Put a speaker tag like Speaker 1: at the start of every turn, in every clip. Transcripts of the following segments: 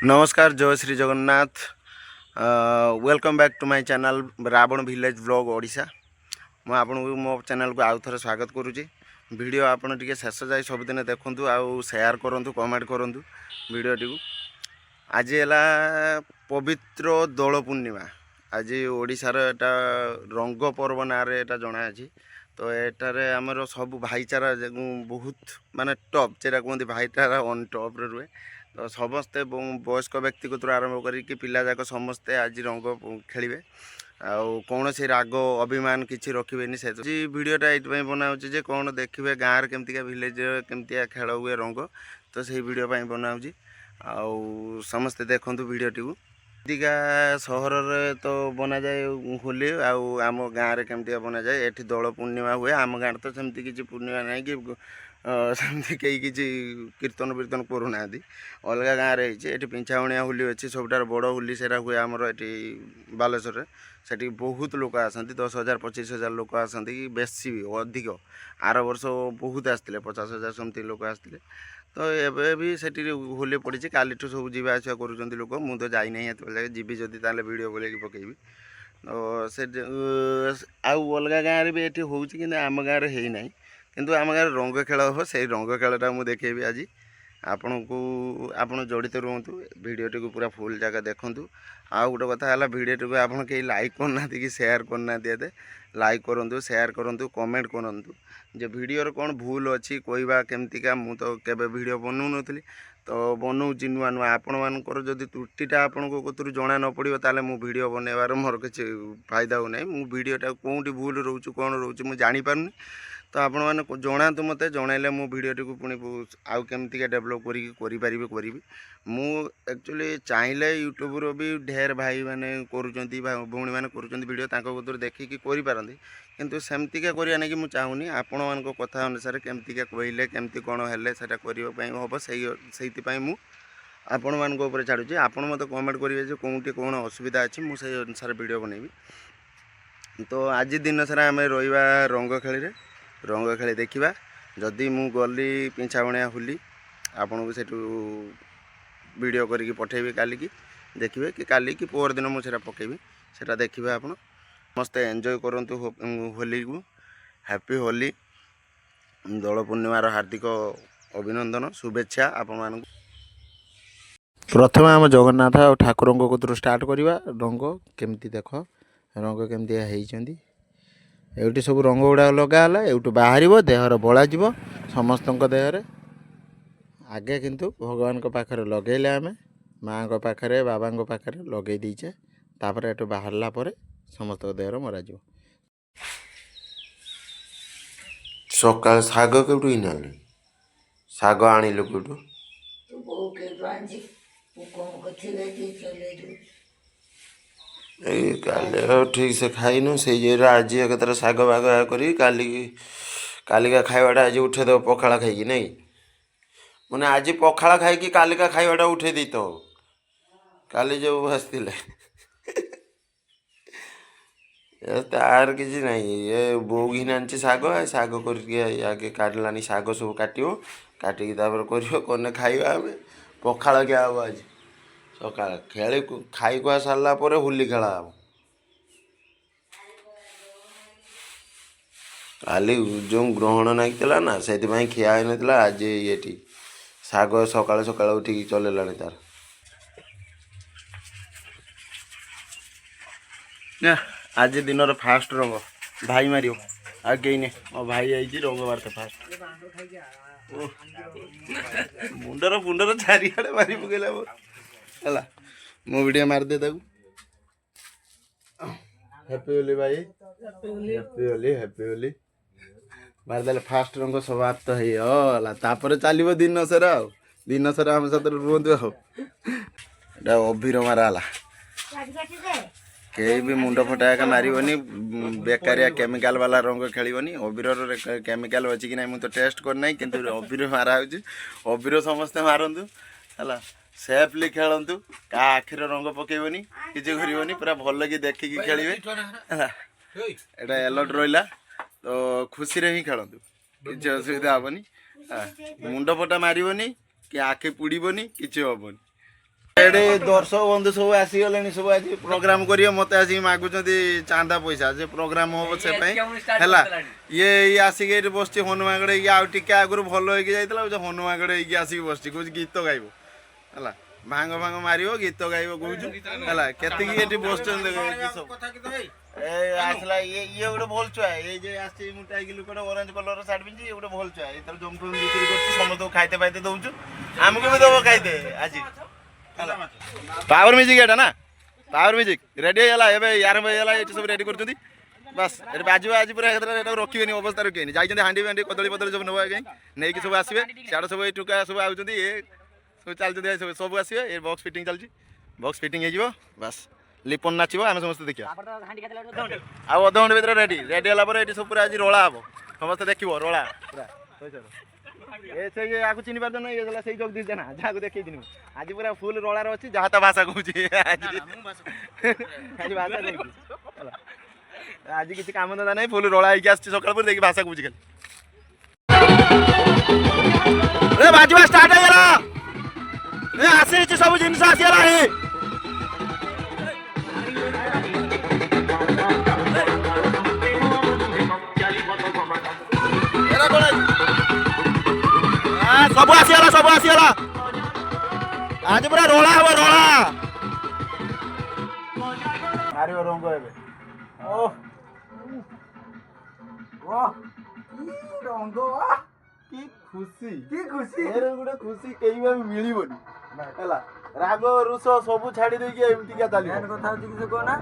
Speaker 1: नमस्कार, Jai Shri Jagannath. Welcome back to my channel Ravan village vlog Odisha. मैं आपको मो चैनल को आउ थे स्वागत करुँची। वीडियो आपन टिके शेष जाए सबुदिन देखूँ आउ शेयर करूँ कमेंट करूँ वीडियो आज है पवित्र दोल पूर्णिमा। आज ओडिशार एटा रंग पर्व ना जना अच्छी। तो एटारे आमर सब भाईचारा बहुत माने टॉप जेटा कहते भाईचारा ऑन टॉप रुए। तो समस्ते वयस्क व्यक्ति को आरंभ करी पिला जाक समस्ते आज रंग खेलिए कौन से राग अभिमान किसी रखिए से वीडियोटा ये बनाऊँगी कौन देखिए गाँव केमतिका विलेज केमतिया खेल हुए रंग। तो से वीडियो बनाऊँगी आउ समस्ते देखूँ वीडियोटी को। दिगा सहर रे तो बना जाए होली आम गाँव में केमतिया बना जाए। ये दोल पूर्णिमा हुए आम गाँव तो सेमती किसी पूर्णिमा ना कि सेमती कई किसी कीर्तन वीर्तन करूना अलग गाँव में ये पिंछावणिया होली अच्छी सबुठार बड़ होली सेरा हुए आमर ये बालेश्वर से बहुत लोक आसती 10,000 25,000 लोक आसती बेसी भी अधिक आर वर्ष बहुत आसते 50,000 समथिंग लोक आसते। तो एबे भी सेठी होली पड़ी काली सब जीवा आसा कर लोक मु तो जाई नहीं ये जीवी जदि ताले वीडियो बोले पकेबी। तो से आउ अलग गाँव में ये हूँ कि आम गाँव में है किंतु आम गाँव रंग खेल हो से रंग खेलटा मुझे देखेबी आज आपण को आपण जड़ित रुहतु वीडियोटी को पूरा फुल जगह देखूँ। आउ गोटे कथा है वीडियोटी को आप कहीं लाइक करना कि शेयर करना ये लाइक करूँ शेयर करूँ कमेंट करूँ जे वीडियो कौन भूल अच्छी कहवा केमतिका मु तो केबे वीडियो बनौ नी। तो बनाऊँच नुआ नुआ आपण मानकर जदि त्रुटिटा आपण को जना न पड़ो ताले मु वीडियो बनइबार मोर किसी फायदा हो ना। मु वीडियोटा कौटी भूल रोच कौन रोच मुझे जापारूनी। तो आपण मैंने जनातु मत जनइले मो वीडियोटी को पुणी आउ केमतिका डेभलप करी मु एक्चुअली चाहिए यूट्यूब भी ढेर भाई मैंने करुँच भौणी मैंने करुँच वीडियो कतुर देखिकी करें किंतु सेमतिका करिया नहीं कि मुझे चाहूनी आपण मान कथा अनुसार केमतिका कहले केमती कौन हेले सेटा करने हम से मु आपण मान छाड़ुची। आपण मत कमेंट करेंगे जो कौटी कौन असुविधा अच्छी मुझे अनुसार वीडियो बनैबी। तो आज दिन सारा आम रहा रंग खेल रंग खेल देखा जदि मु गली पिंछावणिया होली आपन को सेठू वीडियो करके पठेबी काली की देखिए कि काली की पोर दिन मुझे पकेबी सेटा देखिए। आप मस्त एंजॉय करंतु होली को। हैप्पी होली दोल पूर्णिमार हार्दिक अभिनंदन शुभेच्छा आपण मानक। प्रथम आम जगन्नाथ और ठाकुर को स्टार्ट करवा रंग केमती देख रंग केमती होती ये सब रंग गुड़ा लगाला यूँ बाहर देहर बड़ा समस्त देहरे आगे किंतु भगवान को पाखरे लगेले आम माँ को पाखरे बाबा को पाखरे लगे दीचे तापर एटू बाहरला पर समस्त देहर मरा सका शाग कौटू ना शाग आणिलु कौटू ठीक से खाइन से आज एक शाग बाग करी कालिका खावाटा आज उठेदेव पखाला खाई नहीं मैंने आज पखाला खाई कालिका खावाटा उठे दी तो काली जो आसते तार किसी ना ये बो घिन आनी शाग शाग कर आगे काटलानी शाग सब काटो काटिकी कर खाइबा आम पखाल क्या हम आज सका खेल खाई खुआ सारा होली खेला हम काली जो ग्रहण नागिला ना से खिया होना आज ये शाग सका सका उठिक चलैला तार ना आज दिन फास्ट रंग भाई मारियो आ कहीं मो भाई आई रंग मारते फास्ट मुंडर फुंडर चारिड़े मारी पकेला है मो वीडियो मारदे हैप्पी होली भाई हैप्पी होली मारदे फास्ट रंग समाप्त होगा तापर चलो दिन सारा दिन सारा आम साथ रुहतु आ अभीर माराला कहीं भी मुंड फटा मारनी बेकारिया केमिकाल वाला रंग खेलनी अबीर केमिकाल अच्छी कि नहीं तो टेस्ट करना कि अबीर मारा हो अबीर समस्ते मारतु है सेफली खेलतु क्या आखिर रंग पकेबनी किसी करनी पूरा भल कि देखिकी खेलिए एटा अलर्ट रहा तो खुशी रे ही खेलतु किसी असुविधा हेनी मुंड फटा मारनी कि आखि पुड़बनी कि हेनी एडे दर्शक बंधु सब आसीगले सब आज प्रोग्राम करिए मत आसिक मागुଛନ୍ତି चांदा पैसा जे प्रोग्राम हो से हैला ये आसिक ये बस हनुमागड़ आउ टिके आगुरी भल हो जाइला हनुमागड़ आसिक बस कह गीत गाइब है भांग भांग मार गीत गाइब कहूँ के बस आसला ये गोटे भल छुआ ये आसी मुटाई लुकट ऑरेंज कलर सार्ट पिंधि ये गोटे भल छुआ ये जमफम बिक्री कर समस्त खाइते पाइते दौचु आमको भी दब खाइते आज पावर म्यूजिक एटा ना पावर म्यूजिक रेडी है एबे यार ये सब रेडी कर बस ये बाजू आज पूरा रखिए अवस्था रखिए जाइए हांडी फांडी कदली बदली सब नवा कहीं नहीं सब आसवे सियाड़ सब टुका सब आउट सब चलते सब आसवे ये बॉक्स फिटिंग चलती बॉक्स फिटिंग हो बस लिपन नाचो आम समस्त देखा आउ अध घंटे भर रेडी रेडी है सब पूरा आज रोला हम समस्त देख रोला पूरा ये से आपको चिन्ह पार ना ये से जगदीश जेना जहाँ देखी दिन आज पूरा फुल रोलार अच्छी जहाँ तो भाषा कहूँ आज भाषा नहीं आज किसी काम धंदा नहीं फुल रोला होगी आस सकाल पर देखिए भाषा कहूँ खाली बाजवा स्टार्ट है आसी सब जिन आसीगला सब आसीगला आज पूरा रोला हम रोला मार रंग ओह रंग की खुशी गोटे खुशी कहीं भी मिलबनी राग रुष सब छाड़ी देकी एमती क्या चल कथा किसी कहना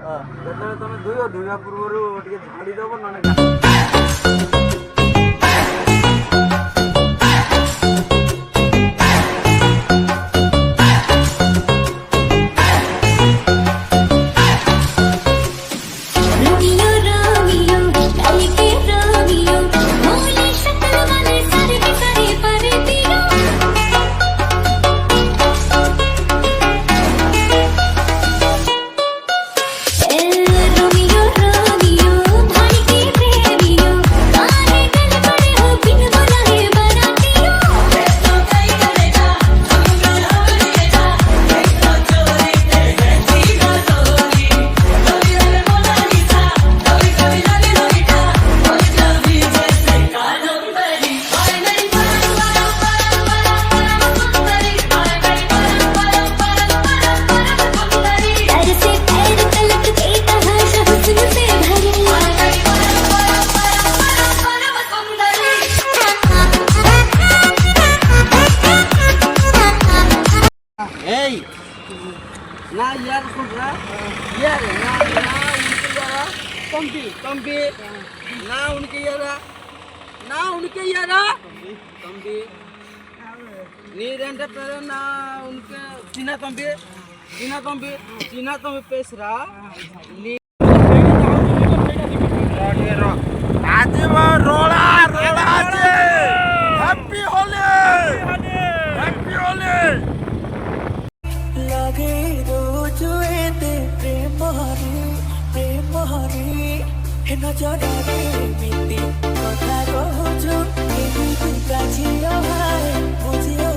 Speaker 1: तुम धुआ पूर्व झाड़ीदेव ना यार सुन रहा यार ना उनके यारा तंबी ना उनके यारा तंबी नीरेंटे पेरे ना उनके चीना तंबी पेसरा आज वो रोला हैप्पी होली लगे रोजुएते प्रेम हरी हे नजरा रे मिति कथा कहूछु एही काछियो भाई बुझियो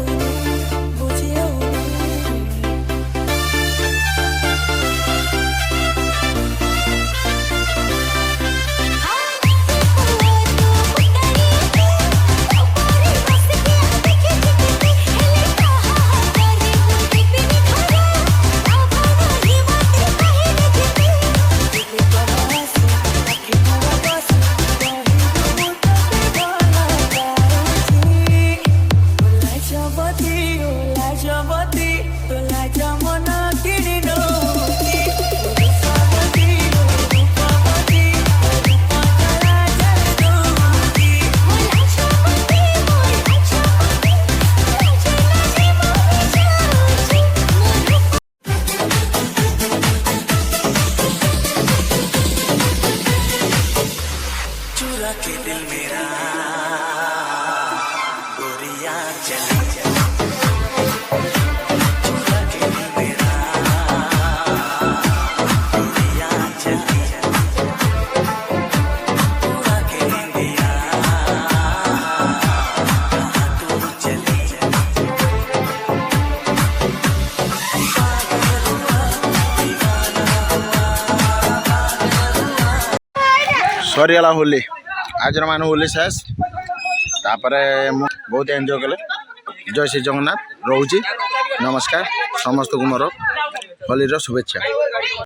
Speaker 1: सरीगला होली आज मान होली शेष तापर बहुत एंजॉय कले जय श्री जगन्नाथ रोची नमस्कार समस्त को मोर होली शुभेच्छा।